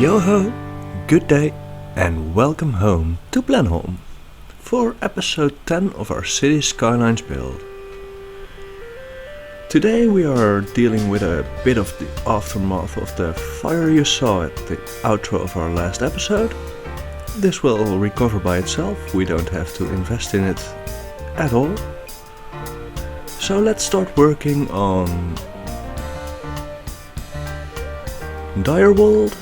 Yo-ho, good day and welcome home to Blenholme for episode 10 of our Cities Skylines build. Today we are dealing with a bit of the aftermath of the fire you saw at the outro of our last episode. This will recover by itself, we don't have to invest in it at all. So let's start working on Direwald.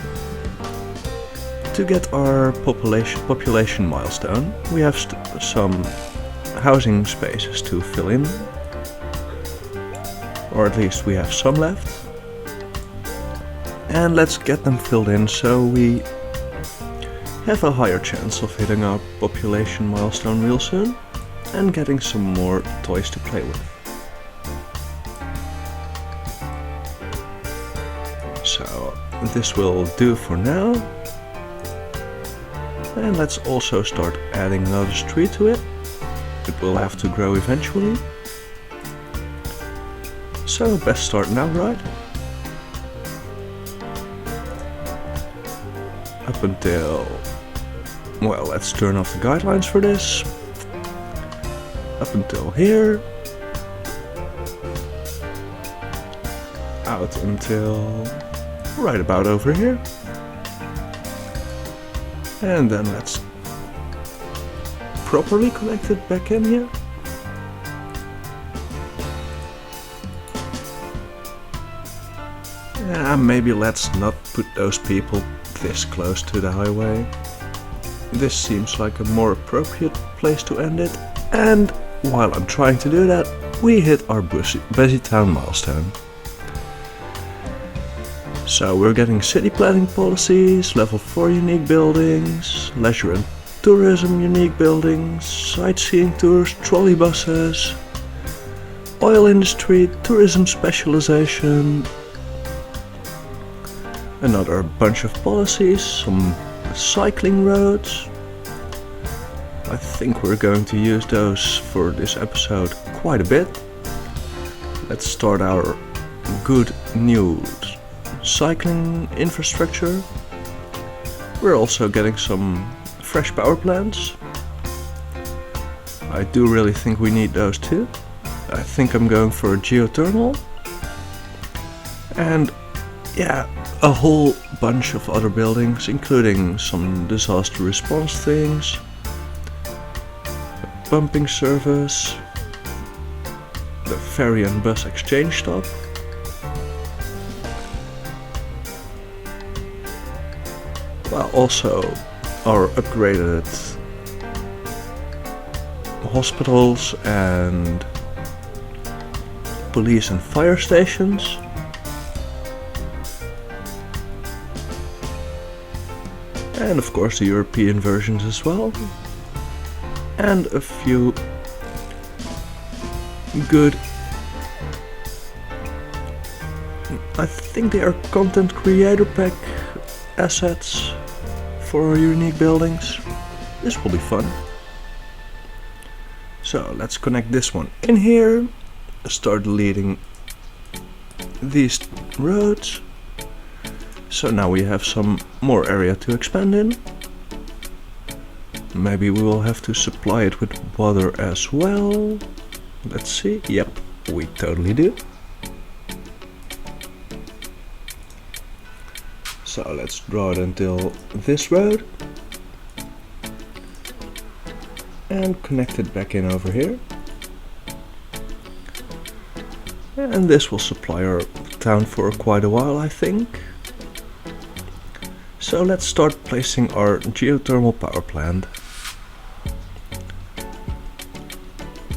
To get our population milestone, we have some housing spaces to fill in, or at least we have some left. And let's get them filled in so we have a higher chance of hitting our population milestone real soon and getting some more toys to play with. So this will do for now. And let's also start adding another street to it. It will have to grow eventually. So best start now, right? Up until... well, let's turn off the guidelines for this. Up until here. Out until right about over here. And then let's properly connect it back in here. Maybe let's not put those people this close to the highway. This seems like a more appropriate place to end it. And while I'm trying to do that, we hit our busy town milestone. So we're getting city planning policies, level 4 unique buildings, leisure and tourism unique buildings, sightseeing tours, trolley buses, oil industry, tourism specialization, another bunch of policies, some cycling roads. I think we're going to use those for this episode quite a bit. Let's start our good news. Cycling infrastructure. We're also getting some fresh power plants. I do really think we need those too. I think I'm going for a geothermal. And yeah, a whole bunch of other buildings, including some disaster response things, a pumping service, the ferry and bus exchange stop. Well, also our upgraded hospitals and police and fire stations. And of course the European versions as well. And a few good, I think they are content creator pack assets for unique buildings. This will be fun. So let's connect this one in here, start deleting these roads. So now we have some more area to expand in. Maybe we will have to supply it with water as well. Let's see. Yep, we totally do. So let's draw it until this road and connect it back in over here. And this will supply our town for quite a while, I think. So let's start placing our geothermal power plant.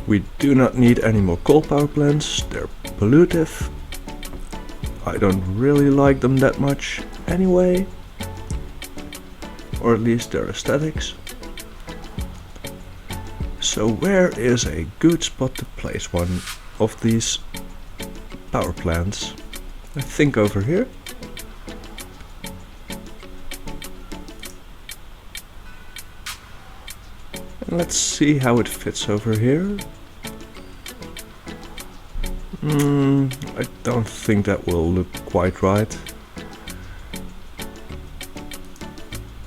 We do not need any more coal power plants, they're pollutive. I don't really like them that much anyway, or at least their aesthetics. So where is a good spot to place one of these power plants? I think over here. And let's see how it fits over here. I don't think that will look quite right.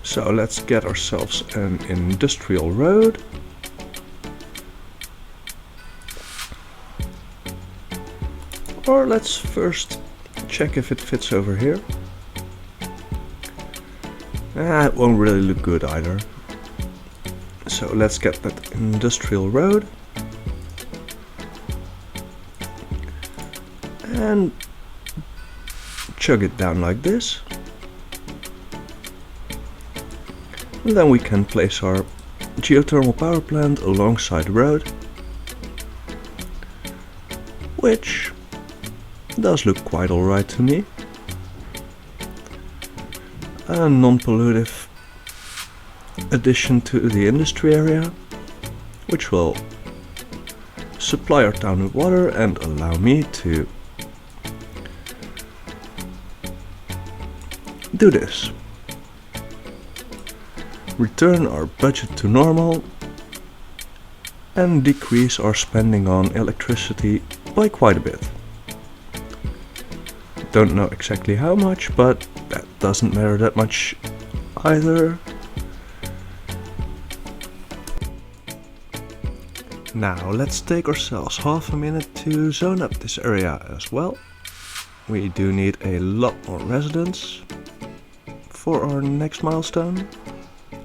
So let's get ourselves an industrial road. Or let's first check if it fits over here. It won't really look good either. So let's get that industrial road. And chug it down like this. And then we can place our geothermal power plant alongside the road, which does look quite alright to me. A non-pollutive addition to the industry area, which will supply our town with water and allow me to do this. Return our budget to normal and decrease our spending on electricity by quite a bit. Don't know exactly how much, but that doesn't matter that much either. Now let's take ourselves half a minute to zone up this area as well. We do need a lot more residents for our next milestone.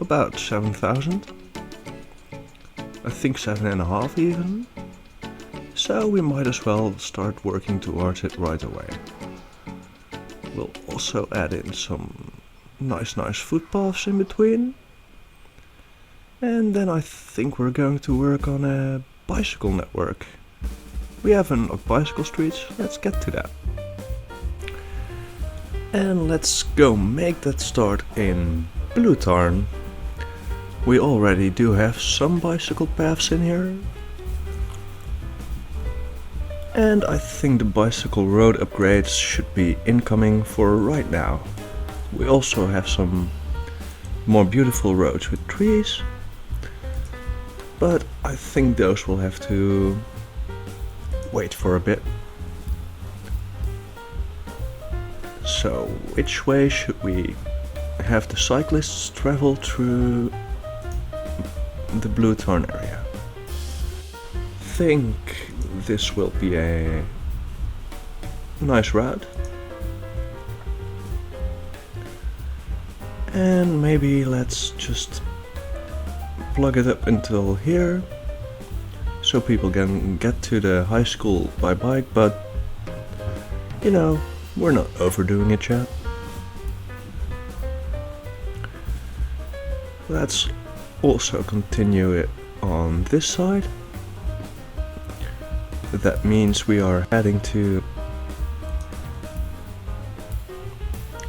About 7,000. I think 7.5 even. So we might as well start working towards it right away. We'll also add in some nice footpaths in between. And then I think we're going to work on a bicycle network. We have unlocked bicycle streets, let's get to that. And let's go make that start in Blue Tarn. We already do have some bicycle paths in here. And I think the bicycle road upgrades should be incoming for right now. We also have some more beautiful roads with trees, but I think those will have to wait for a bit. So which way should we have the cyclists travel through the Blue Tarn area? I think this will be a nice route. And maybe let's just plug it up until here, so people can get to the high school by bike, but you know, we're not overdoing it yet. Let's also continue it on this side. That means we are heading to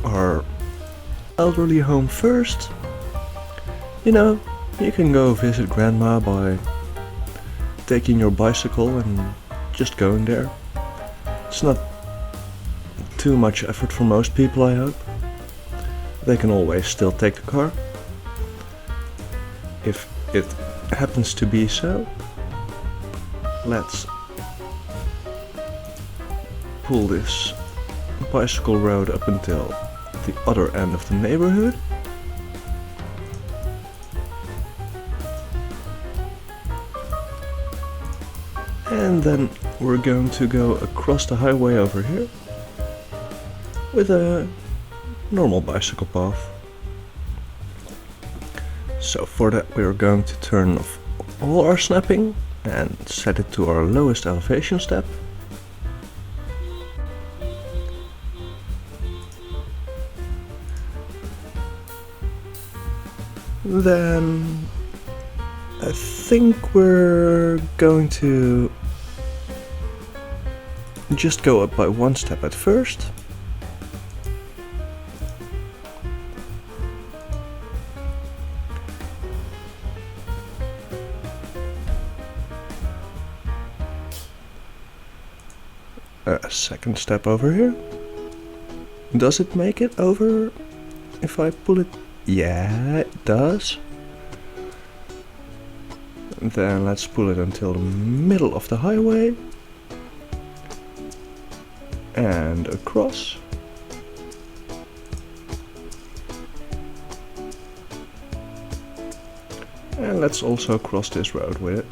our elderly home first. You know, you can go visit grandma by taking your bicycle and just going there. It's not too much effort for most people, I hope. They can always still take the car if it happens to be so. Let's pull this bicycle road up until the other end of the neighborhood. And then we're going to go across the highway over here with a normal bicycle path. So for that we're going to turn off all our snapping and set it to our lowest elevation step. Then I think we're going to just go up by one step at first. A second step over here. Does it make it over if I pull it? Yeah, it does. Then let's pull it until the middle of the highway and across. And let's also cross this road with it.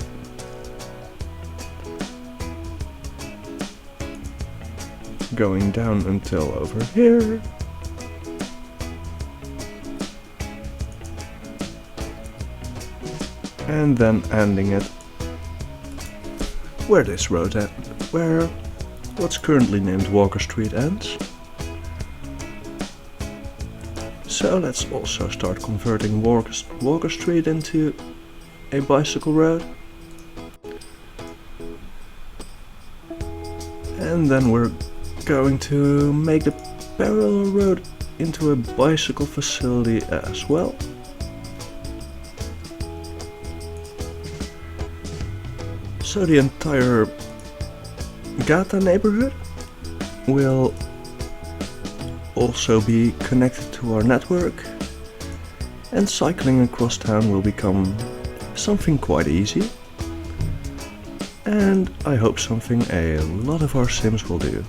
Going down until over here. And then ending it where this road where what's currently named Walker Street ends. So let's also start converting Walker Street into a bicycle road. And then we're going to make the parallel road into a bicycle facility as well. So the entire Gata neighborhood will also be connected to our network, and cycling across town will become something quite easy, and I hope something a lot of our sims will do.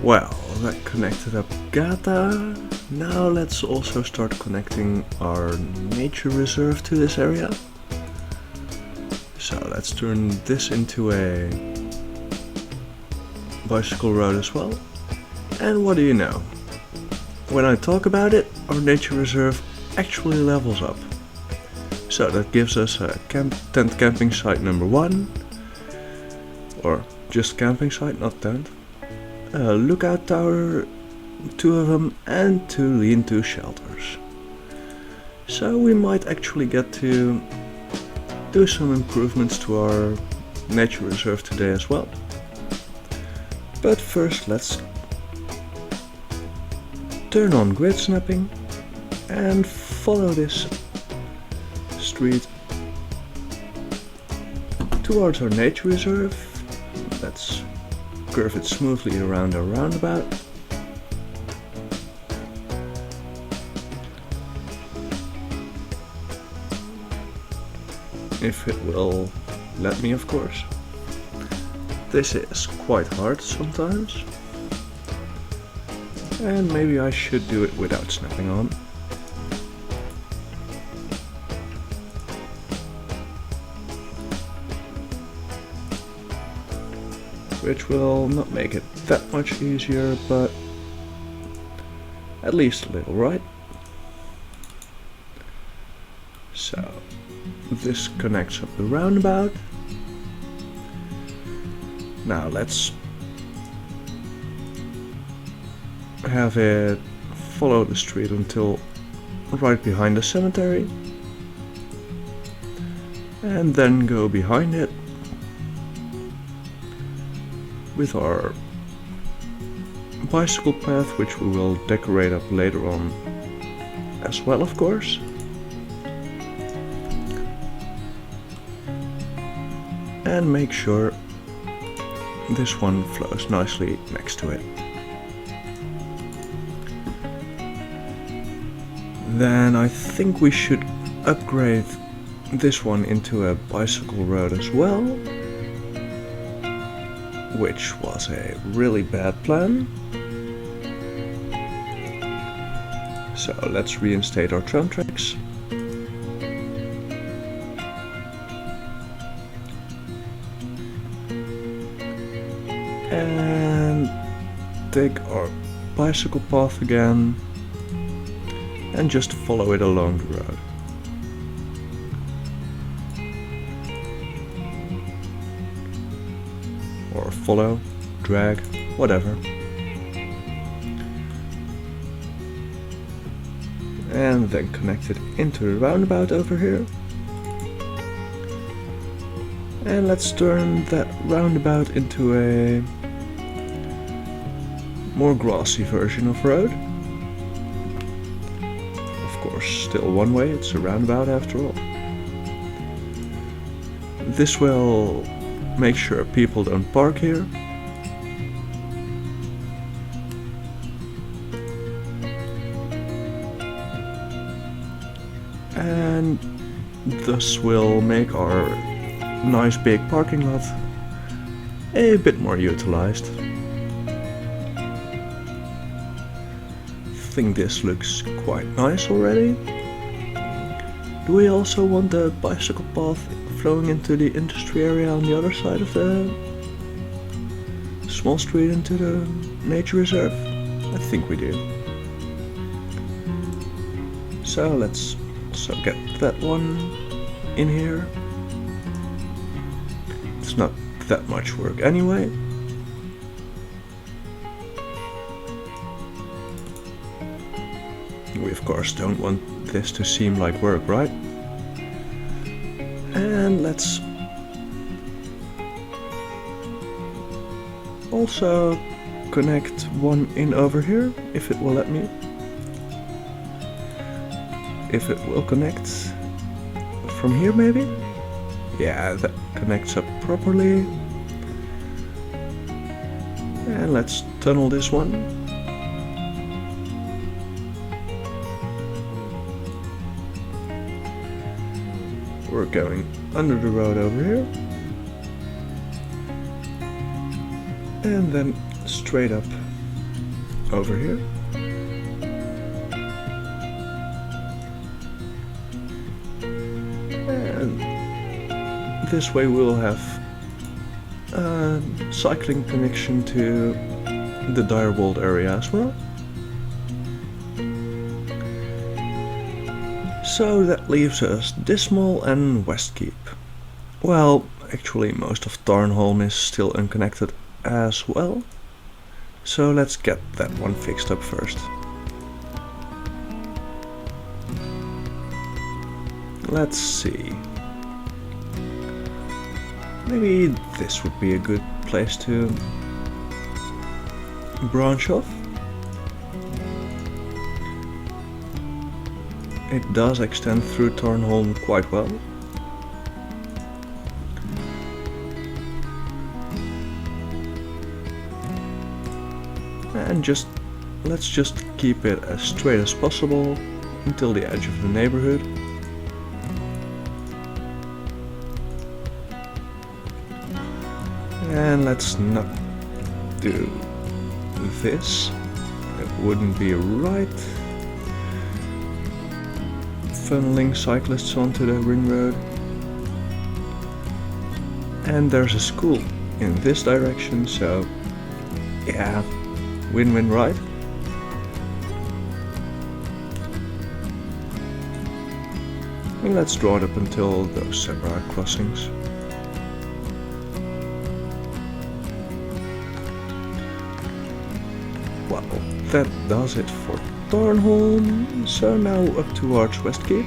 Well, that connected up Gata. Now let's also start connecting our nature reserve to this area. So let's turn this into a bicycle road as well. And what do you know? When I talk about it, our nature reserve actually levels up. So that gives us a tent camping site number 1, or just camping site, not tent. A lookout tower, 2 of them, and 2 lean-to shelters. So we might actually get to do some improvements to our nature reserve today as well. But first let's turn on grid snapping and follow this street towards our nature reserve. Let's curve it smoothly around our roundabout. If it will let me, of course. This is quite hard sometimes. And maybe I should do it without snapping on. Which will not make it that much easier, but at least a little, right? So this connects up the roundabout. Now let's have it follow the street until right behind the cemetery, and then go behind it with our bicycle path, which we will decorate up later on as well, of course. And make sure this one flows nicely next to it. Then I think we should upgrade this one into a bicycle road as well, which was a really bad plan. So let's reinstate our tram tracks. And take our bicycle path again and just follow it along the road. Or follow, drag, whatever. And then connect it into the roundabout over here. And let's turn that roundabout into a more grassy version of road. Of course, still one way, it's a roundabout after all. This will make sure people don't park here. And thus will make our nice big parking lot a bit more utilized. think this looks quite nice already. Do we also want the bicycle path flowing into the industry area on the other side of the small street into the nature reserve? I think we do. So let's also get that one in here. It's not that much work anyway. We of course don't want this to seem like work, right? And let's also connect one in over here, if it will let me. If it will connect from here maybe? Yeah, that connects up properly. And let's tunnel this one. We're going under the road over here. And then straight up over here. And this way we'll have a cycling connection to the Direwald area as well. So that leaves us Dismal and Westkeep. Well, actually most of Tarnholm is still unconnected as well. So let's get that one fixed up first. Let's see. Maybe this would be a good place to branch off. It does extend through Tarnholm quite well. And let's just keep it as straight as possible until the edge of the neighborhood. And let's not do this. It wouldn't be right. Funneling cyclists onto the ring road. And there's a school in this direction, so yeah, win-win, right? And let's draw it up until those zebra crossings. Well, that does it for Tarnholm. So now up towards Westkeep,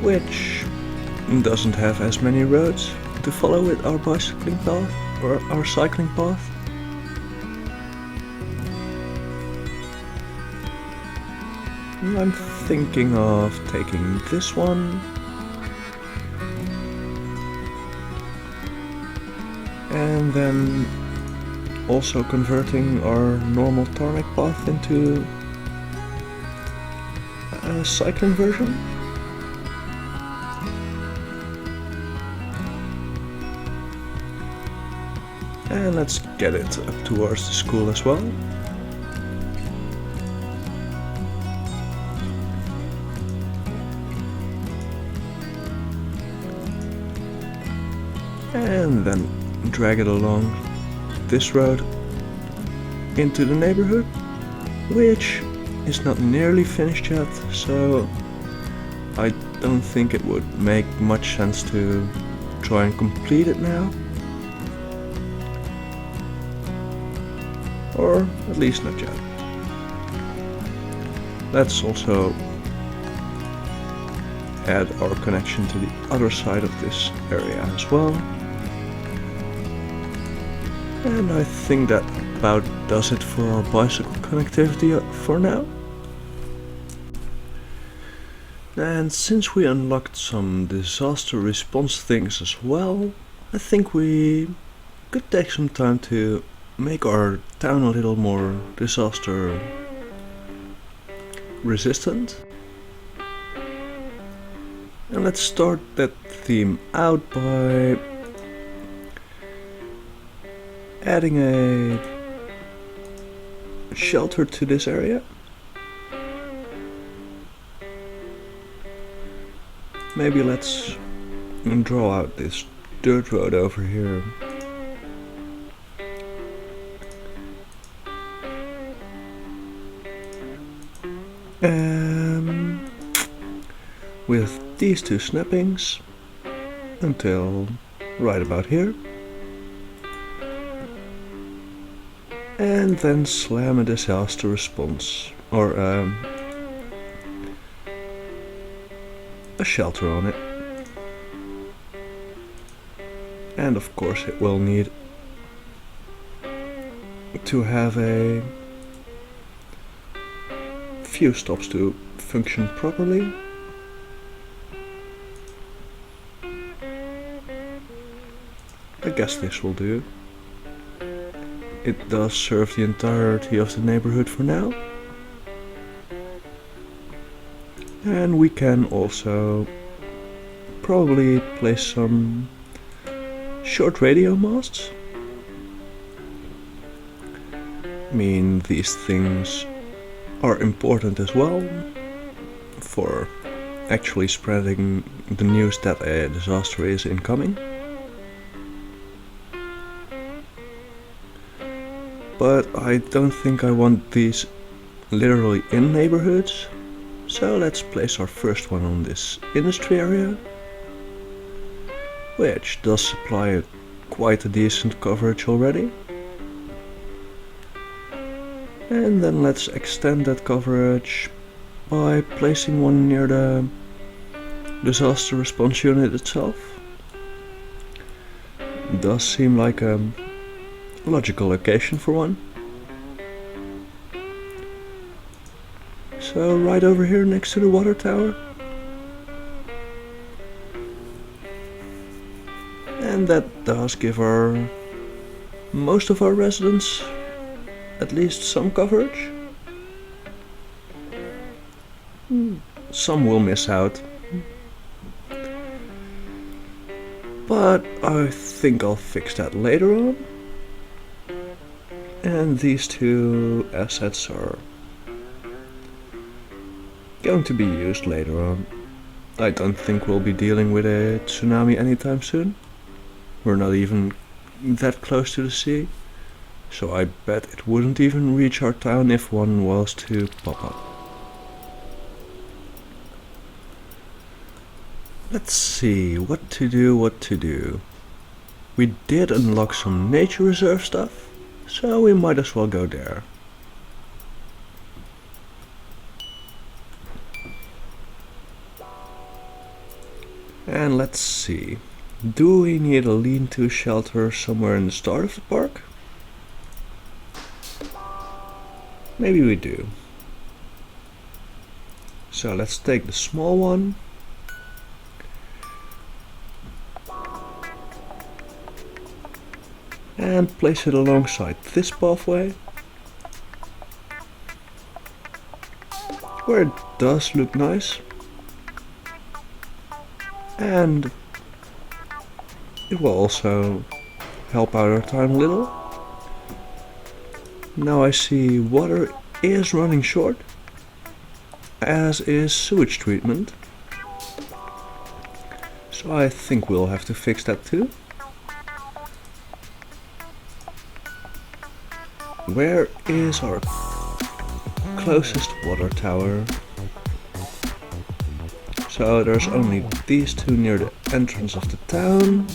which doesn't have as many roads to follow with our bicycling path or our cycling path. I'm thinking of taking this one and then also converting our normal tarmac path into a cycling version. And let's get it up towards the school as well. And then drag it along this road into the neighborhood, which is not nearly finished yet, so I don't think it would make much sense to try and complete it now. Or at least not yet. Let's also add our connection to the other side of this area as well. And I think that about does it for our bicycle connectivity for now. And since we unlocked some disaster response things as well, I think we could take some time to make our town a little more disaster resistant. And let's start that theme out by adding a shelter to this area. Maybe let's draw out this dirt road over here. With these two snappings until right about here. And then slam a disaster response, or a shelter on it. And of course it will need to have a few stops to function properly. I guess this will do. It does serve the entirety of the neighborhood for now. And we can also probably place some short radio masts. I mean, these things are important as well for actually spreading the news that a disaster is incoming. But I don't think I want these literally in neighborhoods, so let's place our first one on this industry area, which does supply quite a decent coverage already. And then let's extend that coverage by placing one near the disaster response unit itself. It does seem like a logical location for one. So right over here next to the water tower. And that does give most of our residents at least some coverage. Some will miss out. But I think I'll fix that later on. And these two assets are going to be used later on. I don't think we'll be dealing with a tsunami anytime soon. We're not even that close to the sea, so I bet it wouldn't even reach our town if one was to pop up. Let's see, what to do. We did unlock some nature reserve stuff, so we might as well go there. And let's see, do we need a lean-to shelter somewhere in the start of the park? Maybe we do. So let's take the small one. And place it alongside this pathway, where it does look nice, and it will also help out our time a little. Now I see water is running short, as is sewage treatment, so I think we'll have to fix that too. Where is our closest water tower? So there's only these two near the entrance of the town.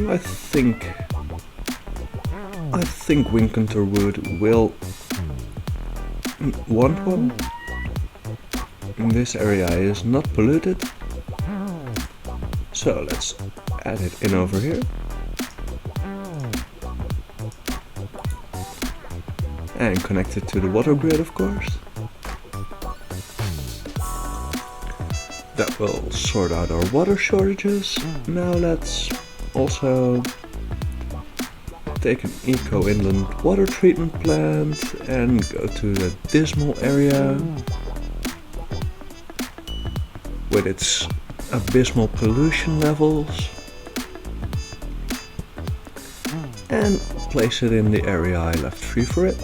I think Wincanterwood will want one. This area is not polluted, so let's add it in over here. And connect it to the water grid, of course. That will sort out our water shortages. Now let's also take an eco-inland water treatment plant and go to the dismal area with its abysmal pollution levels. and place it in the area I left free for it.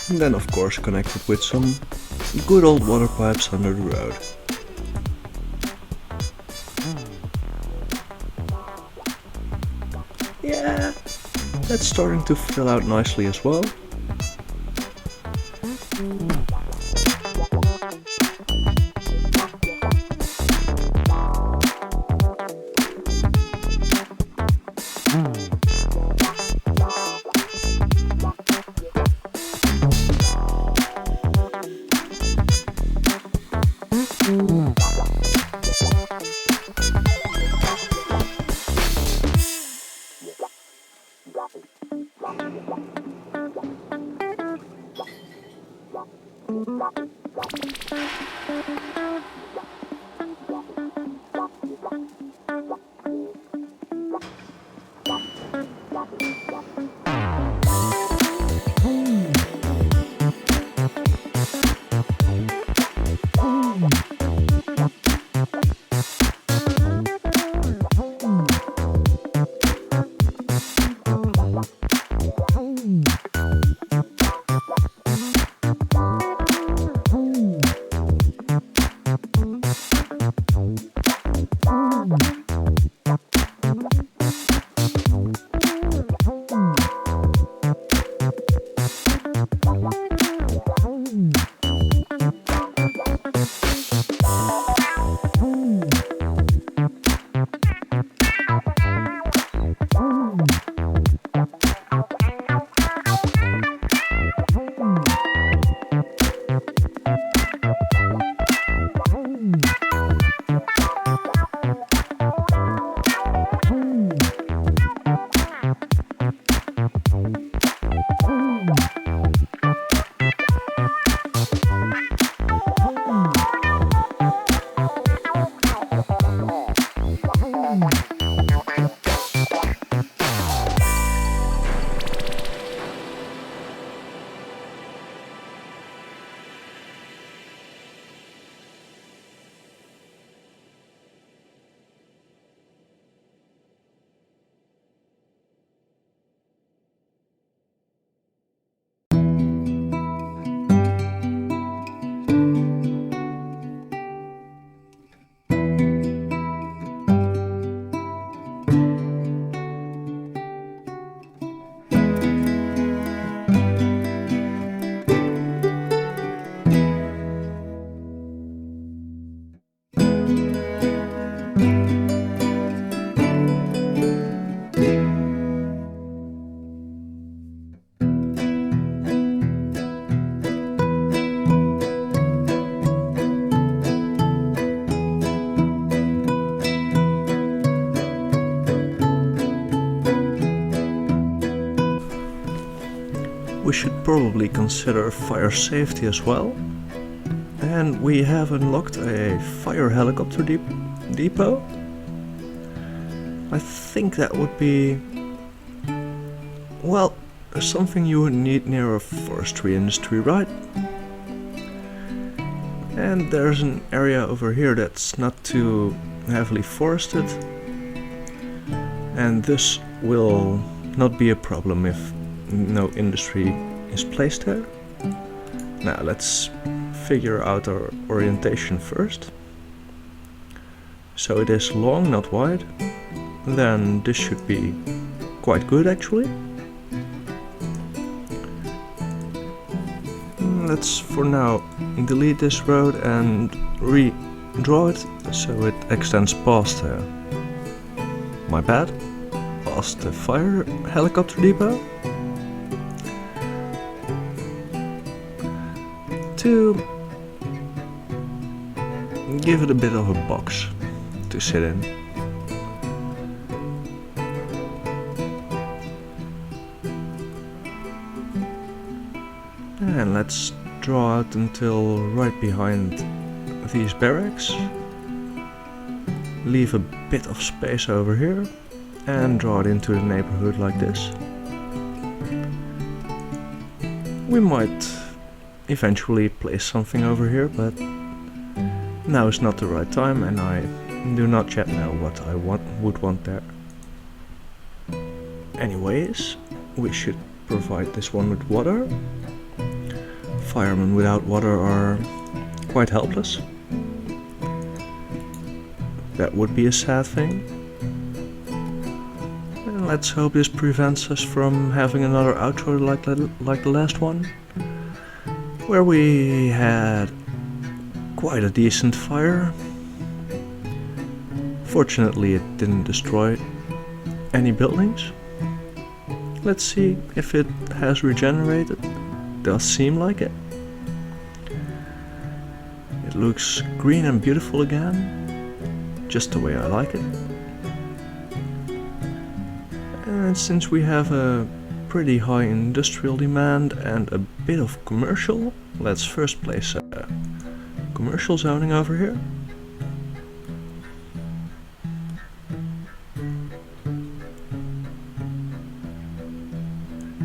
And then of course connect it with some good old water pipes under the road. Yeah, that's starting to fill out nicely as well. We should probably consider fire safety as well. And we have unlocked a fire helicopter depot. I think that would be, well, something you would need near a forestry industry, right? And there's an area over here that's not too heavily forested, and this will not be a problem if no industry is placed there. Now let's figure out our orientation first. So it is long, not wide. Then this should be quite good actually. Let's for now delete this road and redraw it so it extends past my bad, past the fire helicopter depot, to give it a bit of a box to sit in. And let's draw out until right behind these barracks. Leave a bit of space over here and draw it into the neighborhood like this. We might eventually place something over here, but now is not the right time, and I do not yet know what I would want there. Anyways, we should provide this one with water. Firemen without water are quite helpless. That would be a sad thing. And let's hope this prevents us from having another outro like the last one, where we had quite a decent fire. Fortunately, it didn't destroy any buildings. Let's see if it has regenerated. Does seem like it. It looks green and beautiful again, just the way I like it. And since we have a pretty high industrial demand and a bit of commercial, let's first place a commercial zoning over here.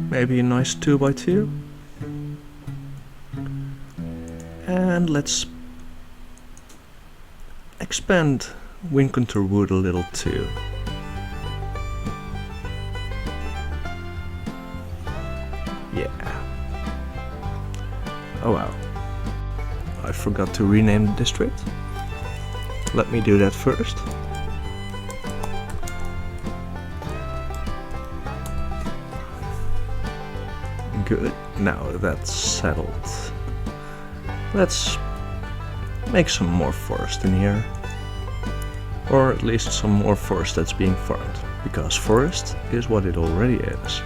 Maybe a nice 2x2. And let's expand wind contour wood a little too. Yeah. Oh wow. I forgot to rename the district. Let me do that first. Good. Now that's settled. Let's make some more forest in here. Or at least some more forest that's being farmed, because forest is what it already is.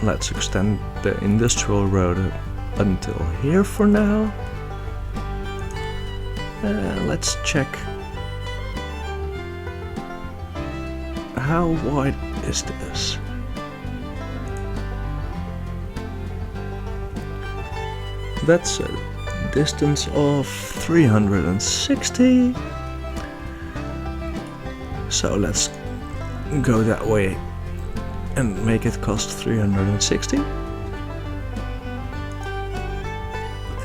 Let's extend the industrial road until here for now. Let's check how wide is this. That's a distance of 360. So let's go that way and make it cost 360.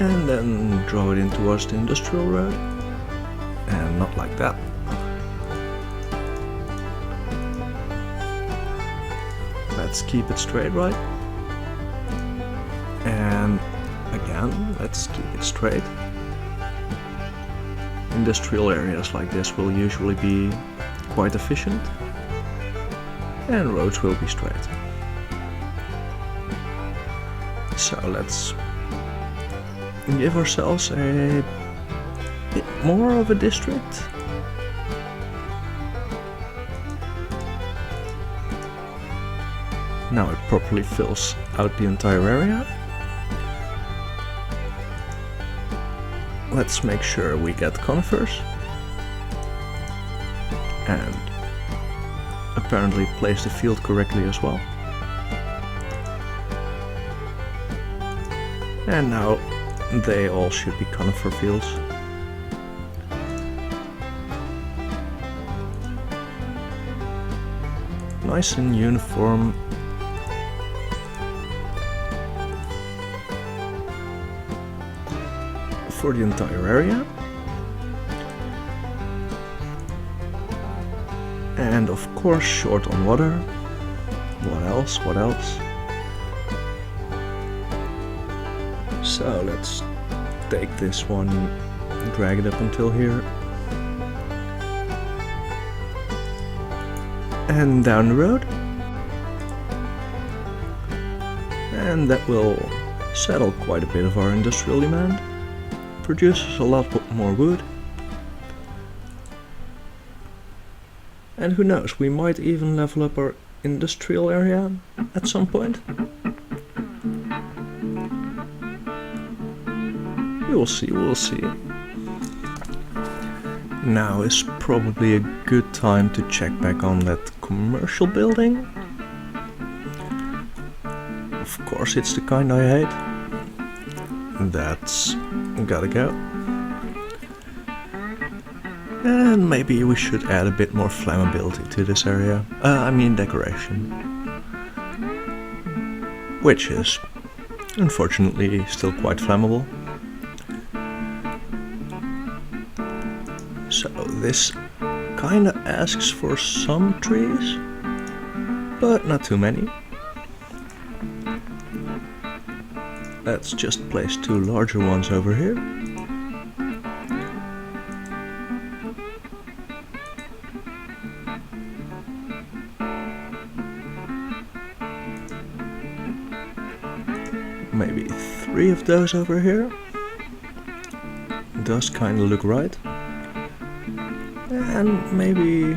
And then draw it in towards the industrial road. And not like that. Let's keep it straight, right? And again, let's keep it straight. Industrial areas like this will usually be quite efficient, and roads will be straight. So let's give ourselves a bit more of a district. Now it properly fills out the entire area. Let's make sure we get conifers. And apparently place the field correctly as well. And now they all should be conifer fields. Nice and uniform. For the entire area. And of course short on water. What else? What else? So let's take this one, drag it up until here. And down the road. And that will settle quite a bit of our industrial demand. Produces a lot more wood. And who knows, we might even level up our industrial area at some point. We will see, we will see. Now is probably a good time to check back on that commercial building. Of course it's the kind I hate. That's gotta go. And maybe we should add a bit more flammability to this area. I mean decoration. Which is, unfortunately, still quite flammable. This kinda asks for some trees, but not too many. Let's just place 2 larger ones over here. Maybe 3 of those over here. Does kinda look right. And maybe...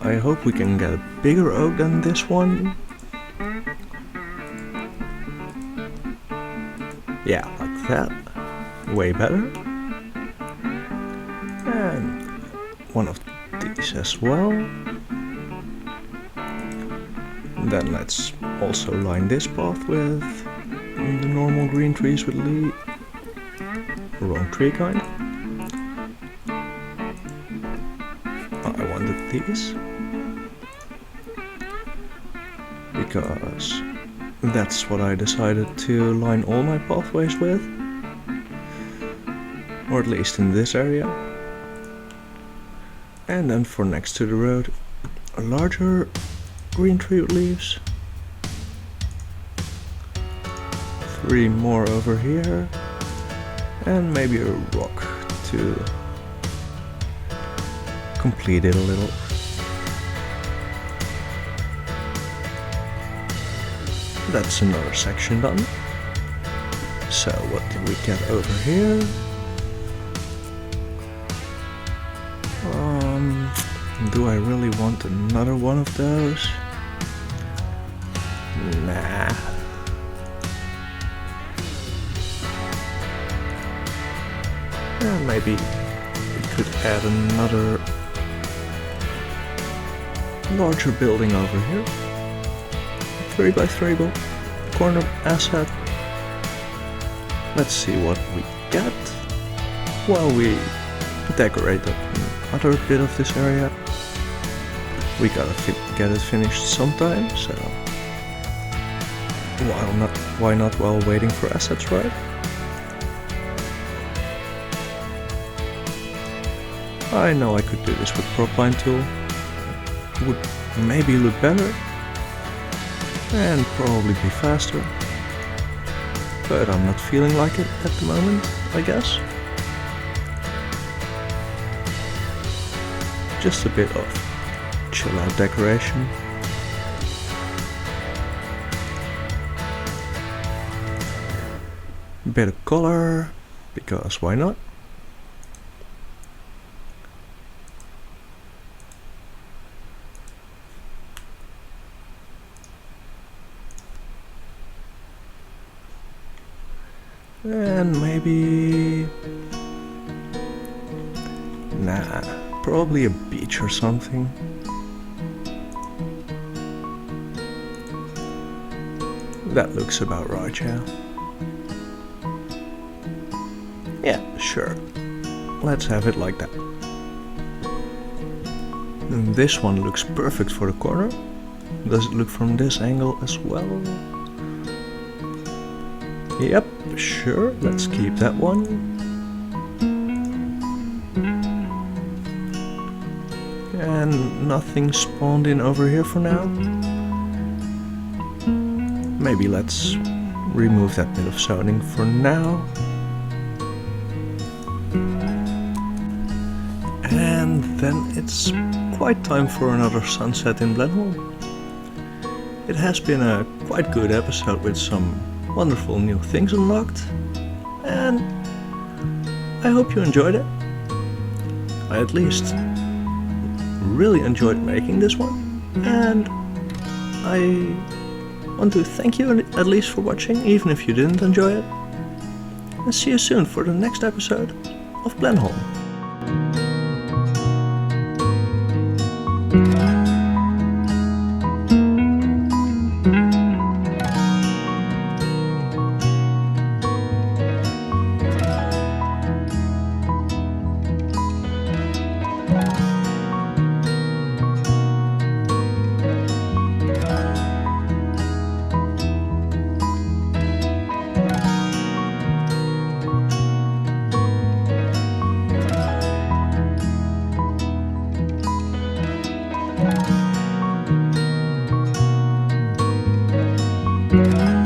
I hope we can get a bigger oak than this one. Yeah, like that. Way better. And one of these as well. Then let's also line this path with the normal green trees with leaf. Wrong tree kind. I wanted these because that's what I decided to line all my pathways with, or at least in this area. And then for next to the road, a larger green tree with leaves. 3 more over here, and maybe a rock to complete it a little. That's another section done. So what do we get over here? Do I really want another one of those? Nah. Yeah, maybe we could add another larger building over here. 3x3 corner asset. Let's see what we get while we decorate another bit of this area. We gotta get it finished sometime, so why not while waiting for assets, right? I know I could do this with propline tool. Would maybe look better and probably be faster, but I'm not feeling like it at the moment, I guess. Just a bit of chill out decoration. Bit of color, because why not? And maybe... nah, probably a beach or something. That looks about right, yeah. Yeah, sure. Let's have it like that. And this one looks perfect for the corner. Does it look from this angle as well? Yep, sure, let's keep that one. And nothing spawned in over here for now. Maybe let's remove that bit of zoning for now. And then it's quite time for another sunset in Blenholme. It has been a quite good episode with some wonderful new things unlocked, and I hope you enjoyed it. I at least really enjoyed making this one, and I want to thank you at least for watching, even if you didn't enjoy it. And see you soon for the next episode of Blenholme. Bye.